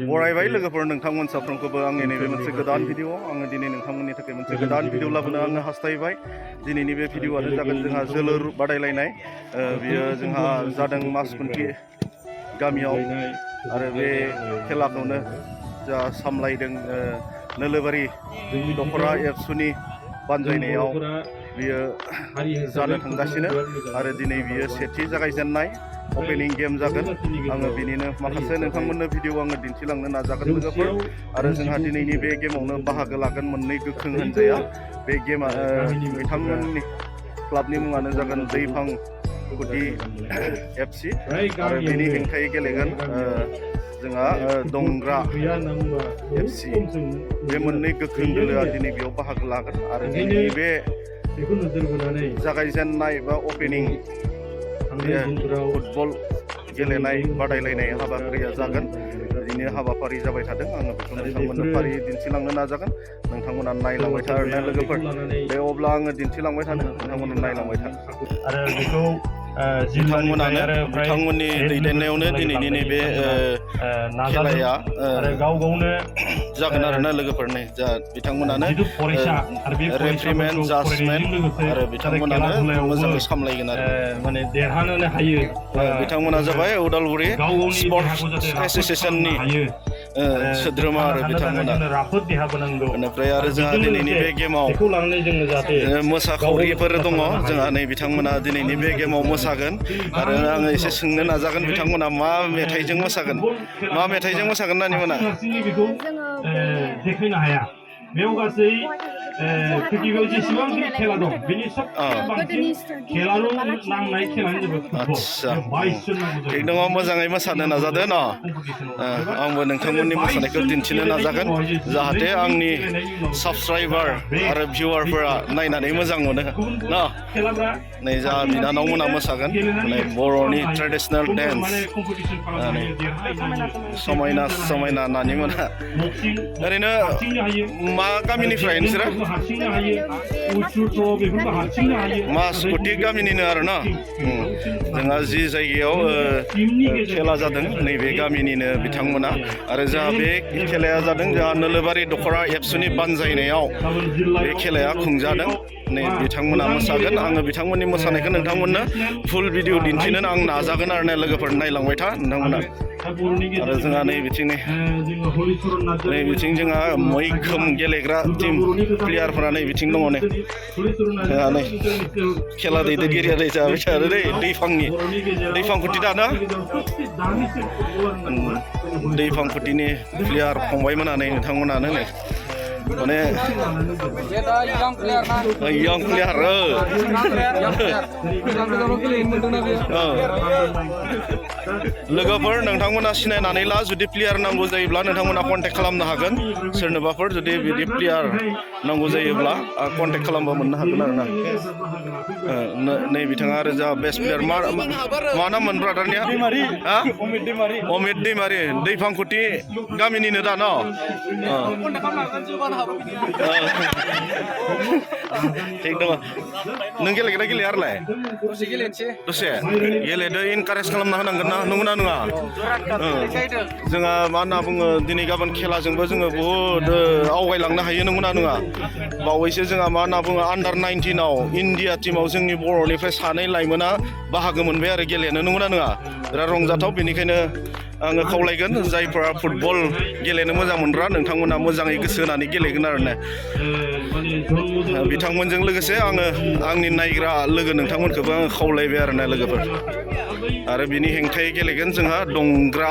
बरायबाय लोगोफोर नोंथांमोन साफ्रोमखौबो आंनि नैबे मोनसे गोदान भिडिअ आङो दिनै नोंथांमोननि थाखाय मोनसे गोदान भिडिअ लाबोनो आङो हास्थायबाय दिनैनि बे भिडिअआनो जागोन जोंहा जोलुर बादायलायनाय बियो जोंहा जादों मासखुन्थि गामियाव आरो बे खेलाखौनो जा सामलायदों नोलोबारि दखरा एबसुनि बानजायनायाव बियो जानो थांगासिनो आरो दिनै बियो सेथि जागायजेननाय अपेनिं गेम जागोन आङो बिनिनो माखासे नोंथांमोननो भिडिअ आङो दिन्थिलांनो नाजागोन लोगोफोर आरो जोंहा दिनैनि बे गेमावनो बाहागो लागोन मोननै गोख्रों हानजाया बे गेमा बिथांमोननि क्लाबनि मुङानो जागोन दैफां गुदि एफसि आरो बिनि हेंथायै गेलेगोन जोंहा दंग्रा एफसि बे मोननै गोख्रों दोलोआ दिनै बेयाव बाहागो लागोन आरो दिनैनि बे जागायजेननाय बा अपेनिं फुटबल गेलेनाय बादायलायनाय हाबाफारिया जागोन बिदिनो हाबाफारि जाबाय थादों आङो बेखौ नोंथांमोननो फारि दिन्थिलांनो नाजागोन नोंथांमोना नायलांबाय था आरोना लोगोफोर बे अब्ला आङो दिन्थिलांबाय थानो नोंथांमोना नायलांबाय था आरो बेखौ बिथांमोननि दैदेननायावनो दिनैनि नैबे खेलाया गाव गावनो जागोन आरोना लोगोफोर नै जा बिथांमोनानो रेफ्रिमेन्ट जाजमेन्ट आरो बिथांमोनानो मोजाङै सामलायगोन आरो माने देरहानो हायो बिथांमोना जाबाय उदालगुरि स्पर्टस एस'सियेसननि सोद्रोमा आरो बिथांमोना राफोद देहाबोनांगौ बेनिफ्राय आरो जोंहा दिनैनि बे गेमाव मोसाखावरिफोर दङ जोंहा नै बिथांमोना दिनैनि बे गेमाव मोसागोन आरो आङो एसे सोंनो नाजागोन बिथांमोना मा मेथाइजों मोसागोन नानिमोना देखायनो हाया बेयाव गासै प्रिथिबियाव जेसेबांखिनि खेला दं बेनि सबसे बांसिन खेलाल' नांनाय खेलानो जाबाय फुटबल थिग दङ मोजाङै मोसानो नाजादो न आंबो नोंथांमोननि मोसानायखौ दिन्थिनो नाजागोन जाहाथे आंनि साबसक्राइबार आरो भिउवारफोरा नायनानै मोजां मोनो न नै जा बिनानावमोना मोसागोन माने बर'नि ट्रेडिसनेल डेन्स समायना समायना नानिमोना ओरैनो मा गामिनिफ्राय नोंसोरो मासखुथि गामिनिनो आरो ना जोंहा जि जायगायाव खेला जादों नैबे गामिनिनो बिथांमोना आरो जोंहा बे खेलाया जादों जोंहा नोलोबारि दखरा एबसुनि बानजायनायाव बे खेलाया खुंजादों नै बिथांमोना मोसागोन आङो बिथांमोननि मोसानायखौ नोंथांमोननो फुल भिडिअ दिन्थिनो आं नाजागोन आरो ना लोगोफोर नायलांबाय था नोंथांमोना आरो जोंहा नै बिथिं जोंहा मैखोम गेलेग्रा टिम प्लेयारफोरा नै बिथिं दङ नै जोंहा नै खेला दैदेनगिरिया नै जाबाय थादो दै दैफांखुथि दाना दैफांखुथिनि प्लेयार फंबायमोना नै नोंथांमोनानो नै माने young player लोगोफोर नोंथांमोना सिनायनानै ला जुदि प्लेयार नांगौ जायोब्ला नोंथांमोना कन्टेक्ट खालामनो हागोन सोरनोबाफोर जुदि बिदि प्लेयार नांगौ जायोब्ला कन्टेक्ट खालामबा मोननो हागोन आरो ना नै बिथाङा आरो जा बेस्ट प्लेयार मा नाममोन ब्रादारनिया अमित दैमारि दैफांखुथि गामिनिनो दा न थिग दङ नों गेलेग्रा गेलेयालाय दसे गेलेदो इनकारेज खालामना होनांगोन ना नंगौना नङा जोंहा मा होनना बुङो दिनै गाबोन खेलाजोंबो जोङो बहुद आवगायलांनो हायो नंगौना नङा बावैसो जोंहा मा होनना बुङो आन्डार 19आव इन्डिया टिमाव जोंनि बर'निफ्राय सानै लाइमोना बाहागो मोनबाय आरो गेलेनो नंगौना नङा बिराद रंजाथाव बेनिखायनो आङो खावलायगोन जायफोरा फुटबल गेलेनो मोजां मोनग्रा नोंथांमोना मोजाङै गोसो होनानै गेलेगोन आरो ना बिथांमोनजों लोगोसे आङो आंनि नायग्रा लोगो नोंथांमोनखौबो आङो खावलायबाय आरो ना लोगोफोर आरो बिनि हेंथायै गेलेगोन जोंहा दंग्रा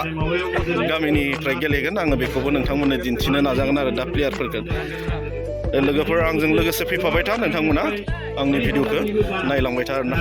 गामिनिफ्राय गेलेगोन आङो बेखौबो नोंथांमोननो दिन्थिनो नाजागोन आरो दा प्लेयारफोरखौ लोगोफोर आंजों लोगोसे फैफाबाय था नोंथांमोना आंनि भिडिअखौ नायलांबाय था आरो ना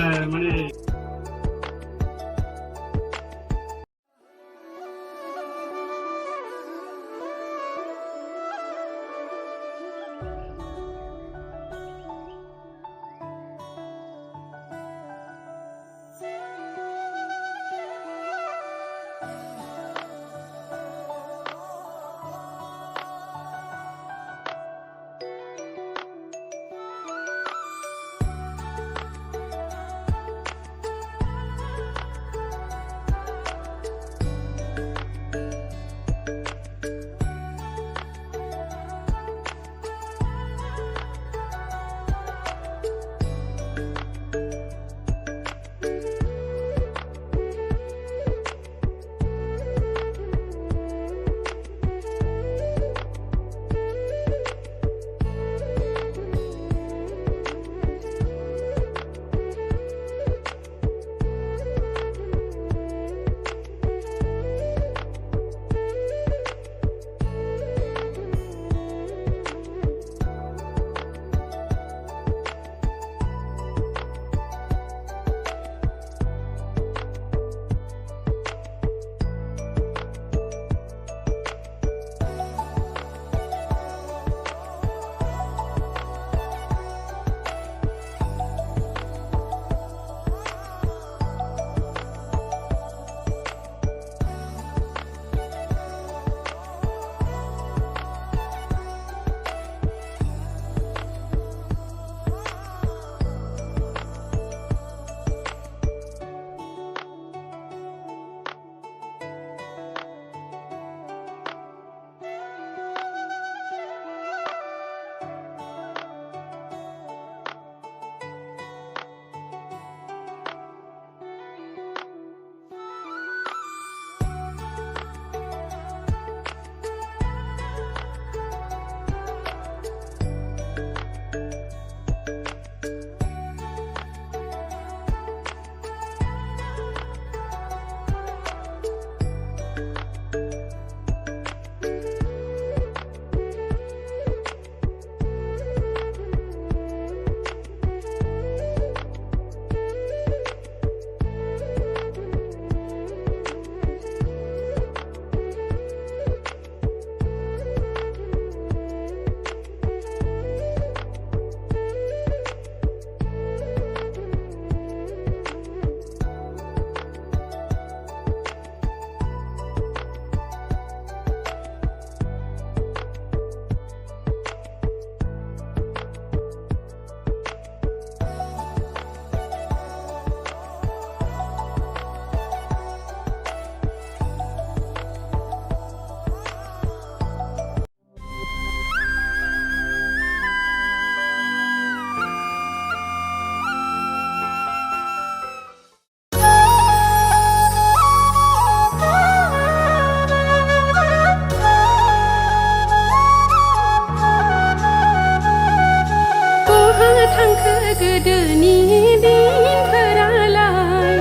गोदोनि दिनफोरालाय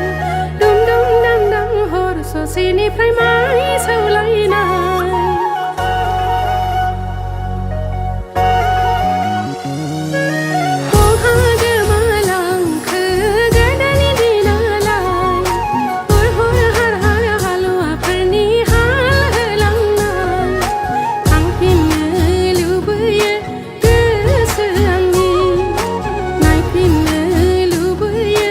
दुम दुम दाम दाम हर ससेनिफ्राय माइ सौलायनाय बहा गोमालांखो गोदोनि दिनालाय हर हर हार हार हालुवाफोरनि हाल होलांनाय थांफिननो लुबैयो गोसो आंनि नायफिननो लुबैयो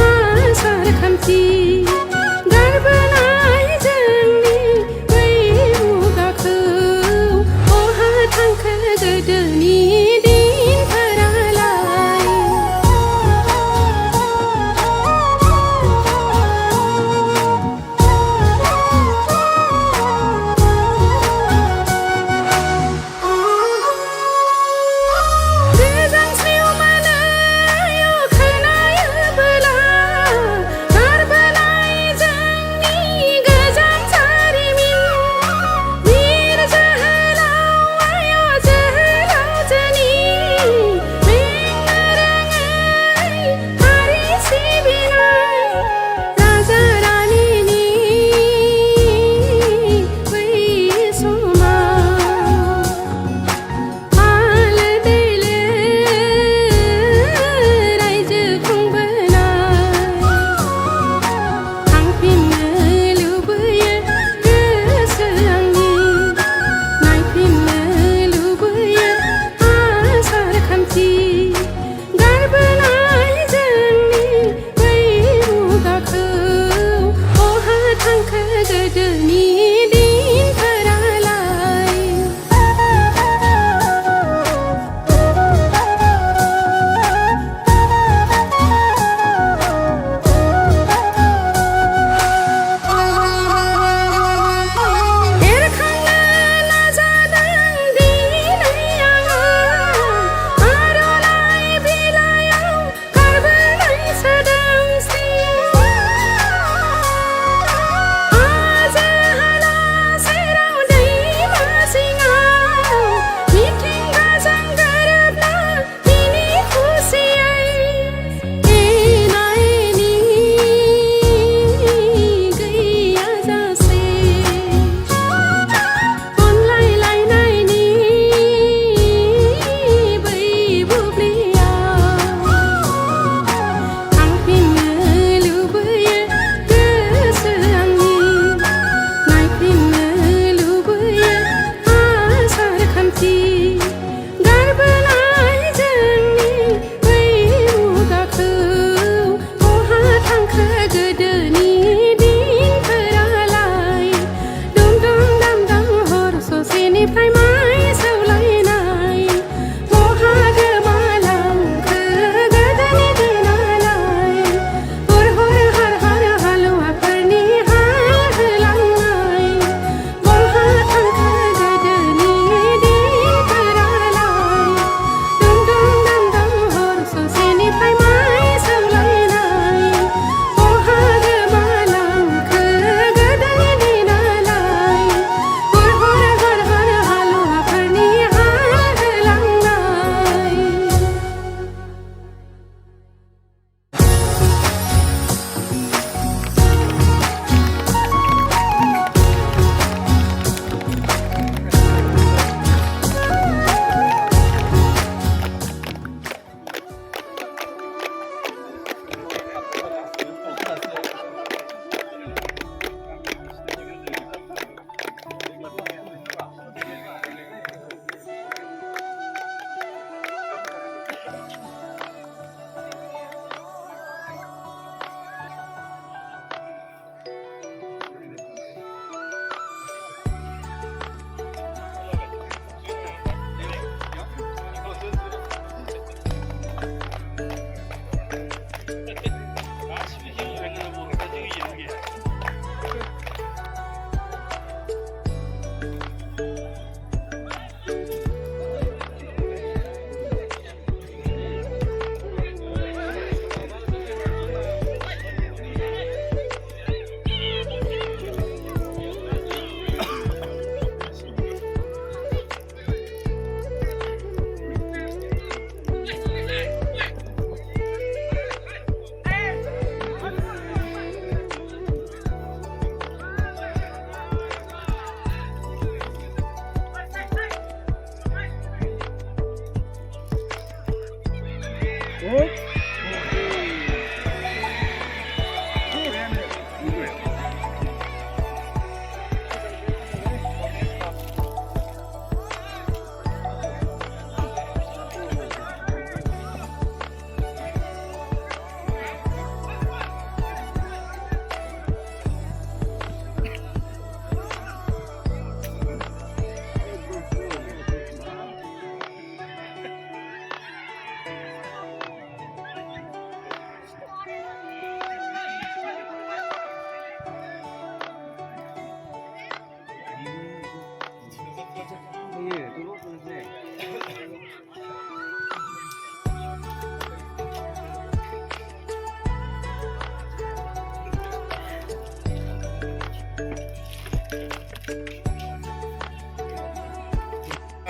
आसार खान्थि गारबोनाय जोंनि बै मुगाखौ बहा थांखो गोदोनि दिनफोरालाय गोजांस्रिउ मोनायाव खोनायोबोला गारबोनाय जोंनि गोजाम जारिमिन बिर जोहोलाव आय' जोहोलावजोनि मेंनो रोङै हारि सिबिनाय राजा रानिनि बै समाव हालो दैलो रायजो खुंबोनाय थांफिननो लुबैयो गोसो आंनि नायफिननो लुबैयो आसार खान्थि गारबोनाय जोंनि बै मुगाखौ बहा थांखो गोदोनि दिनफोरालाय एरखांनो नाजादों दिनै आङो आर'नाइ बिलाइयाव गारबोनाय सोदोमस्रि हाजो हाला सेराव दैमा जिङाव मिथिंगाजों गोरोबना मिनि खुसियै एना एनि गैयाजासे अनलायलायनायनि बै बुब्लियाव थांफिननो लुबैयो गोसो आंनि नायफिननो लुबैयो आसार खान्थि गारबोनाय जोंनि बै मुगाखौ बहा थांखो गोदोनि दिनफोरालाय दुम दुम दाम दाम हर ससेनिफ्राय माइ सौलायनाय बहा गोमालांखो गोदोनि दिनालाय हर हर हार हार हालुवाफोरनि हाल होलांनाय बहा थांखो गोदोनि दिनफोरालाय दुम दुम दाम दाम हर ससेनिफ्राय माइ सौलायनाय बहा गोमालांखो गोदोनि दिनालाय हर हर हार हार हालुवाफोरनि हाल होलांनाय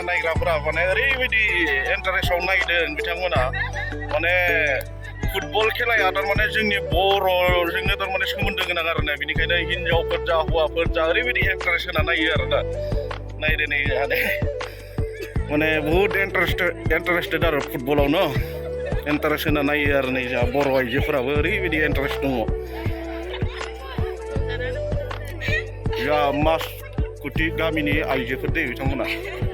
नायग्राफोरा माने ओरैबायदि इन्टारेस्टआव नायदों बिथांमोना माने फुटबल खेलाया थारमाने जोंनि बर'जोंनो थारमाने सोमोन्दो गोनां आरोना बेनिखायनो हिनजावफोर जा हौवाफोर जा ओरैबायदि इन्टारेस्ट होना नायो आरोना नायदो नै माने बहुद इन्टारेस्टेड आरो फुटबलावनो इन्टारेस्ट होना नायो आरो नै जा बर' आइजोफोराबो ओरैबायदि इन्टारेस्ट दङ जा मास कुटि गामिनि आइजोफोर दे बिथांमोना